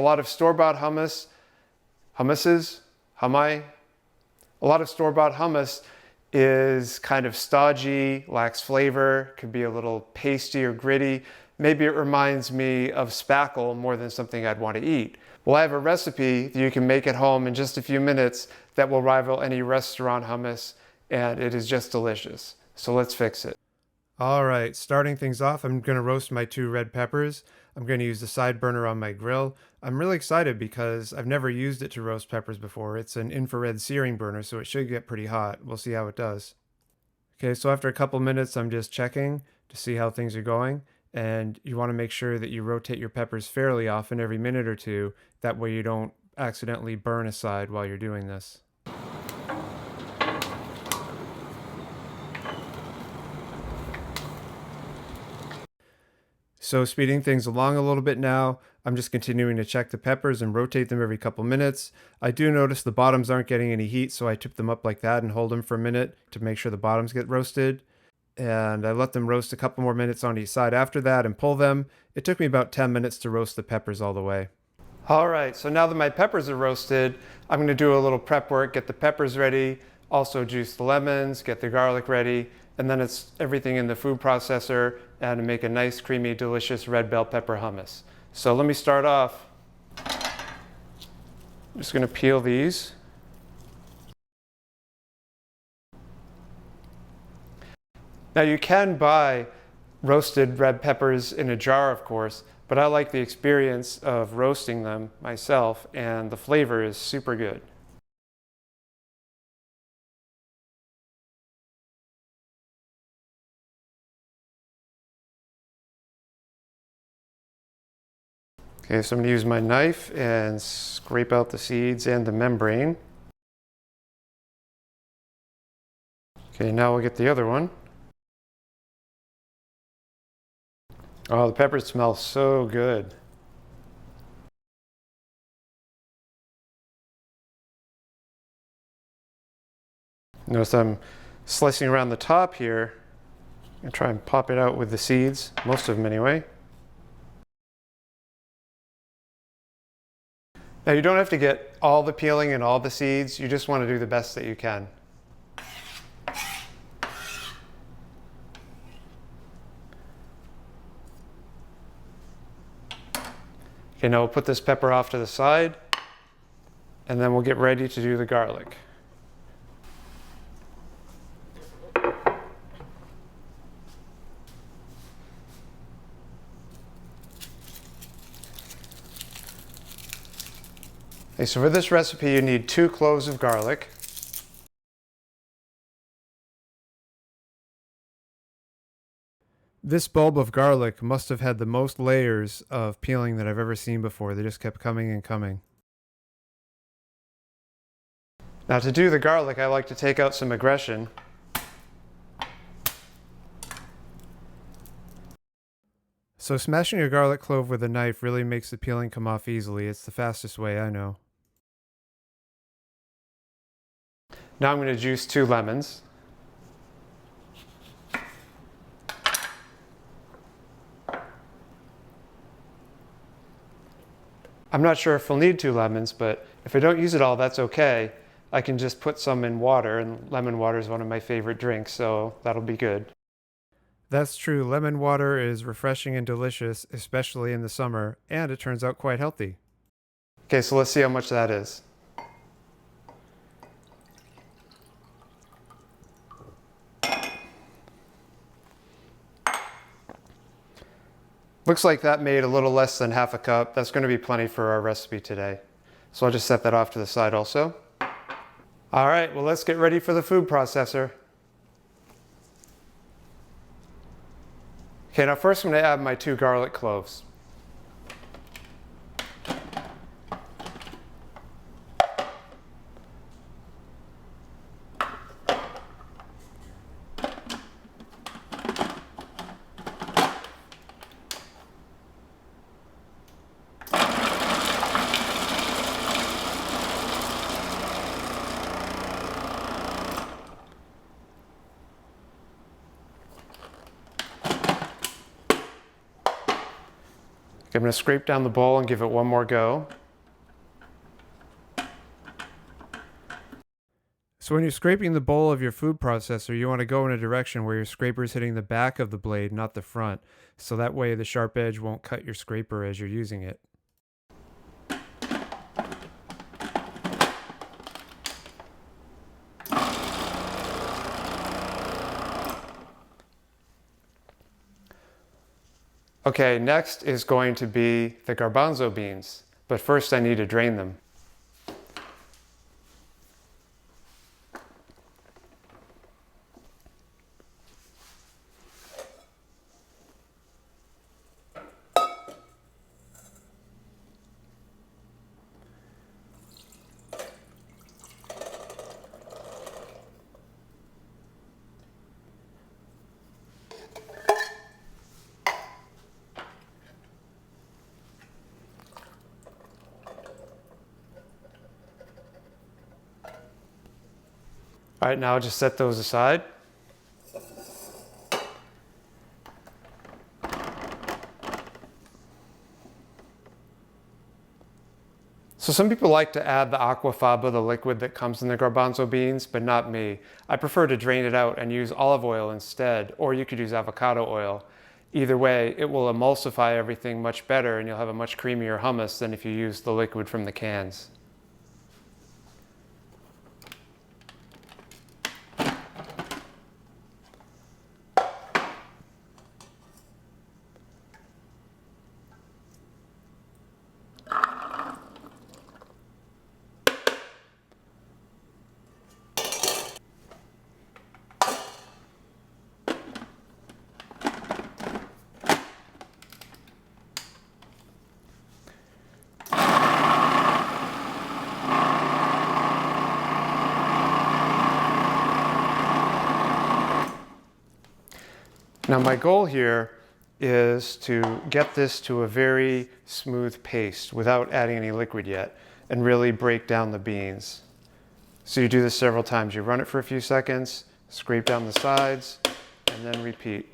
A lot of store-bought hummus, hummuses, hummi. A lot of store-bought hummus is kind of stodgy, lacks flavor, could be a little pasty or gritty. Maybe it reminds me of spackle more than something I'd want to eat. Well, I have a recipe that you can make at home in just a few minutes that will rival any restaurant hummus, and it is just delicious. So let's fix it. All right, starting things off, I'm going to roast my 2 red peppers. I'm going to use the side burner on my grill. I'm really excited because I've never used it to roast peppers before. It's an infrared searing burner, so it should get pretty hot. We'll see how it does. Okay, so after a couple minutes, I'm just checking to see how things are going. And you want to make sure that you rotate your peppers fairly often, every minute or two. That way you don't accidentally burn a side while you're doing this. So speeding things along a little bit now, I'm just continuing to check the peppers and rotate them every couple minutes. I do notice the bottoms aren't getting any heat, so I tip them up like that and hold them for a minute to make sure the bottoms get roasted. And I let them roast a couple more minutes on each side after that and pull them. It took me about 10 minutes to roast the peppers all the way. All right, so now that my peppers are roasted, I'm going to do a little prep work, get the peppers ready, also juice the lemons, get the garlic ready, and then it's everything in the food processor and make a nice, creamy, delicious red bell pepper hummus. So let me start off. I'm just going to peel these. Now you can buy roasted red peppers in a jar, of course, but I like the experience of roasting them myself, and the flavor is super good. Okay, so I'm going to use my knife and scrape out the seeds and the membrane. Okay, now we'll get the other one. Oh, the peppers smell so good. Notice I'm slicing around the top here and try and pop it out with the seeds, most of them anyway. Now you don't have to get all the peeling and all the seeds, you just want to do the best that you can. Okay, now we'll put this pepper off to the side, and then we'll get ready to do the garlic. Okay, so for this recipe you need 2 cloves of garlic. This bulb of garlic must have had the most layers of peeling that I've ever seen before. They just kept coming and coming. Now to do the garlic, I like to take out some aggression. So smashing a garlic clove with a knife really makes the peeling come off easily. It's the fastest way, I know. Now I'm going to juice 2 lemons. I'm not sure if we'll need 2 lemons, but if I don't use it all, that's okay. I can just put some in water, and lemon water is one of my favorite drinks, so that'll be good. That's true. Lemon water is refreshing and delicious, especially in the summer, and it turns out quite healthy. Okay, so let's see how much that is. Looks like that made a little less than half a cup. That's going to be plenty for our recipe today. So I'll just set that off to the side also. All right, well, let's get ready for the food processor. Okay, now first I'm going to add my 2 garlic cloves. I'm going to scrape down the bowl and give it one more go. So when you're scraping the bowl of your food processor, you want to go in a direction where your scraper is hitting the back of the blade, not the front. So that way the sharp edge won't cut your scraper as you're using it. Okay, next is going to be the garbanzo beans, but first I need to drain them. All right, now I'll just set those aside. So some people like to add the aquafaba, the liquid that comes in the garbanzo beans, but not me. I prefer to drain it out and use olive oil instead, or you could use avocado oil. Either way, it will emulsify everything much better and you'll have a much creamier hummus than if you use the liquid from the cans. Now my goal here is to get this to a very smooth paste without adding any liquid yet and really break down the beans. So you do this several times. You run it for a few seconds, scrape down the sides, and then repeat.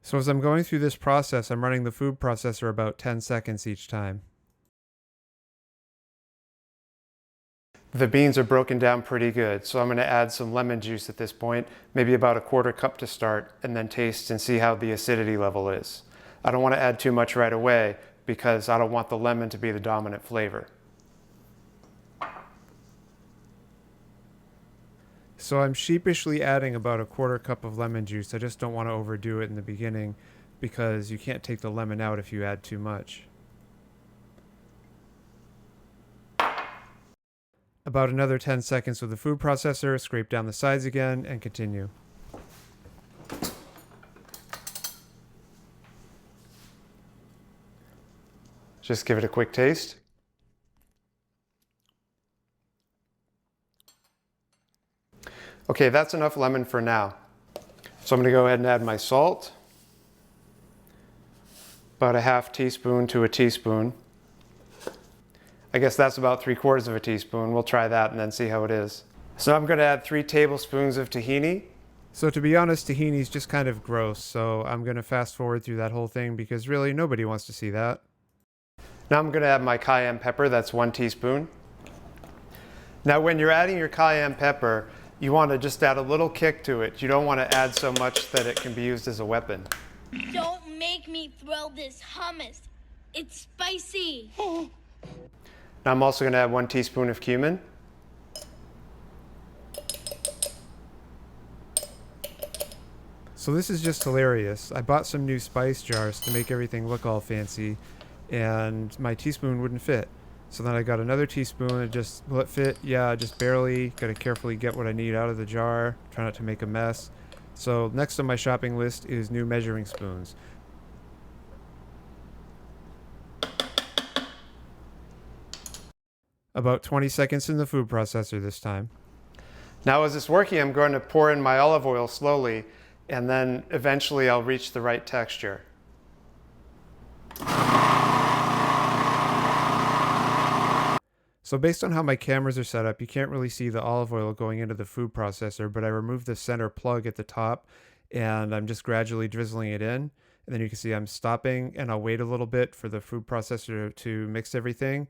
So as I'm going through this process, I'm running the food processor about 10 seconds each time. The beans are broken down pretty good, so I'm going to add some lemon juice at this point, maybe about a quarter cup to start, and then taste and see how the acidity level is. I don't want to add too much right away because I don't want the lemon to be the dominant flavor. So I'm sheepishly adding about a quarter cup of lemon juice. I just don't want to overdo it in the beginning because you can't take the lemon out if you add too much. About another 10 seconds with the food processor, scrape down the sides again, and continue. Just give it a quick taste. Okay, that's enough lemon for now. So I'm going to go ahead and add my salt. About a half teaspoon to a teaspoon. I guess that's about 3/4 of a teaspoon. We'll try that and then see how it is. So I'm going to add 3 tablespoons of tahini. So to be honest, tahini is just kind of gross, so I'm going to fast forward through that whole thing because really nobody wants to see that. Now I'm going to add my cayenne pepper, that's 1 teaspoon. Now when you're adding your cayenne pepper, you want to just add a little kick to it. You don't want to add so much that it can be used as a weapon. Don't make me throw this hummus. It's spicy. Now I'm also going to add 1 teaspoon of cumin. So this is just hilarious. I bought some new spice jars to make everything look all fancy, and my teaspoon wouldn't fit. So then I got another teaspoon and just, will it fit? Yeah, just barely. Got to carefully get what I need out of the jar. Try not to make a mess. So next on my shopping list is new measuring spoons. About 20 seconds in the food processor this time. Now as it's working, I'm going to pour in my olive oil slowly, and then eventually I'll reach the right texture. So based on how my cameras are set up, you can't really see the olive oil going into the food processor, but I removed the center plug at the top and I'm just gradually drizzling it in. And then you can see I'm stopping and I'll wait a little bit for the food processor to mix everything.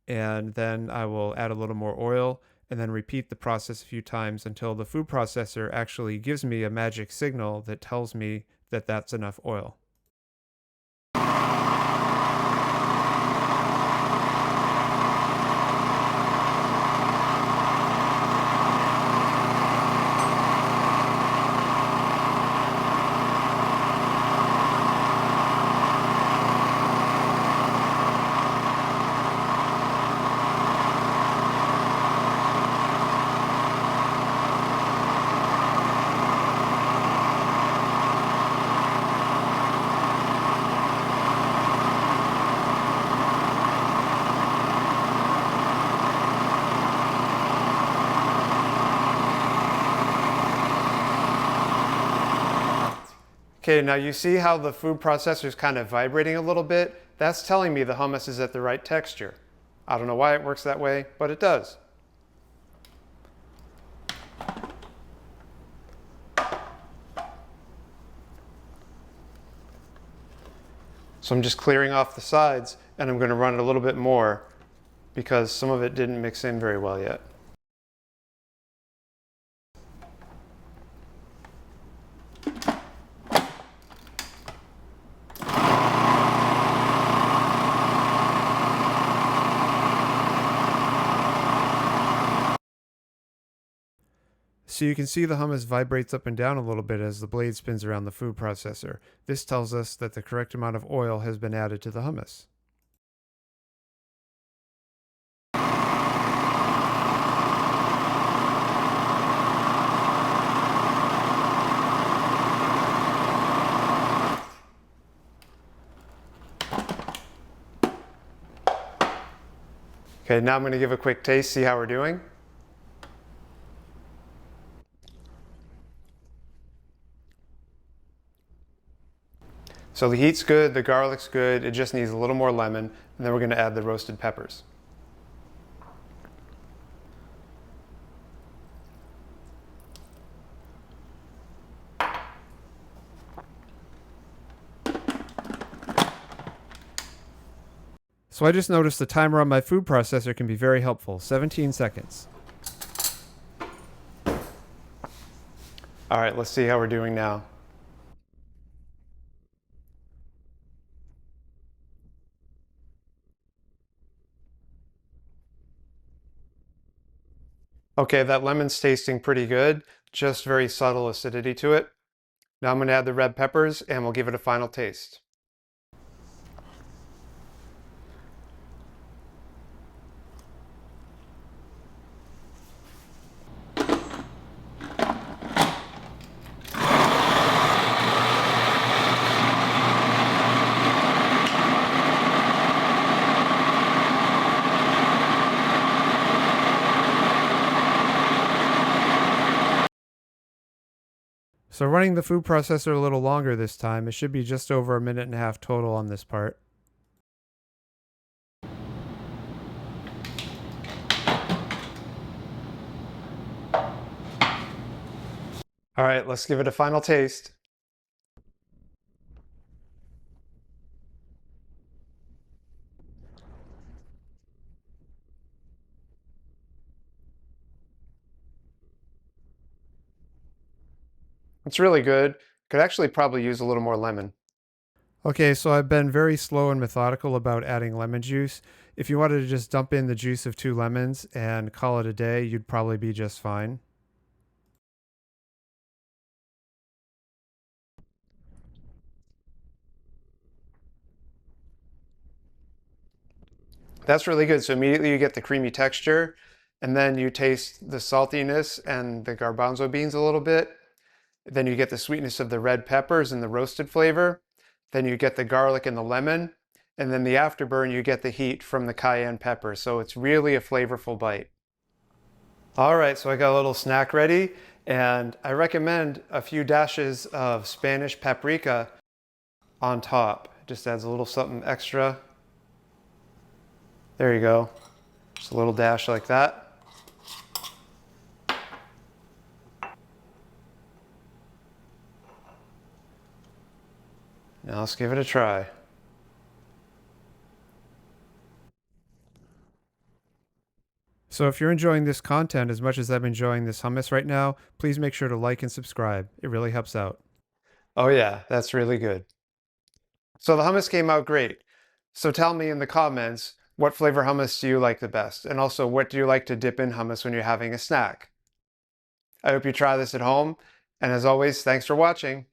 And then I will add a little more oil and then repeat the process a few times until the food processor actually gives me a magic signal that tells me that that's enough oil. Okay, now you see how the food processor is kind of vibrating a little bit? That's telling me the hummus is at the right texture. I don't know why it works that way, but it does. So I'm just clearing off the sides, and I'm going to run it a little bit more because some of it didn't mix in very well yet. So you can see the hummus vibrates up and down a little bit as the blade spins around the food processor. This tells us that the correct amount of oil has been added to the hummus. Okay, now I'm going to give a quick taste, see how we're doing. So the heat's good, the garlic's good, it just needs a little more lemon, and then we're going to add the roasted peppers. So I just noticed the timer on my food processor can be very helpful, 17 seconds. All right, let's see how we're doing now. Okay, that lemon's tasting pretty good, just very subtle acidity to it. Now I'm going to add the red peppers and we'll give it a final taste. So running the food processor a little longer this time, it should be just over 1.5 minutes total on this part. All right, let's give it a final taste. It's really good. Could actually probably use a little more lemon. Okay, so I've been very slow and methodical about adding lemon juice. If you wanted to just dump in the juice of 2 lemons and call it a day, you'd probably be just fine. That's really good. So immediately you get the creamy texture, and then you taste the saltiness and the garbanzo beans a little bit. Then you get the sweetness of the red peppers and the roasted flavor. Then you get the garlic and the lemon. And then the afterburn, you get the heat from the cayenne pepper. So it's really a flavorful bite. All right, so I got a little snack ready, and I recommend a few dashes of Spanish paprika on top. Just adds a little something extra. There you go. Just a little dash like that. Now let's give it a try. So if you're enjoying this content as much as I'm enjoying this hummus right now, please make sure to like and subscribe. It really helps out. Oh yeah, that's really good. So the hummus came out great. So tell me in the comments, what flavor hummus do you like the best? And also, what do you like to dip in hummus when you're having a snack? I hope you try this at home. And as always, thanks for watching.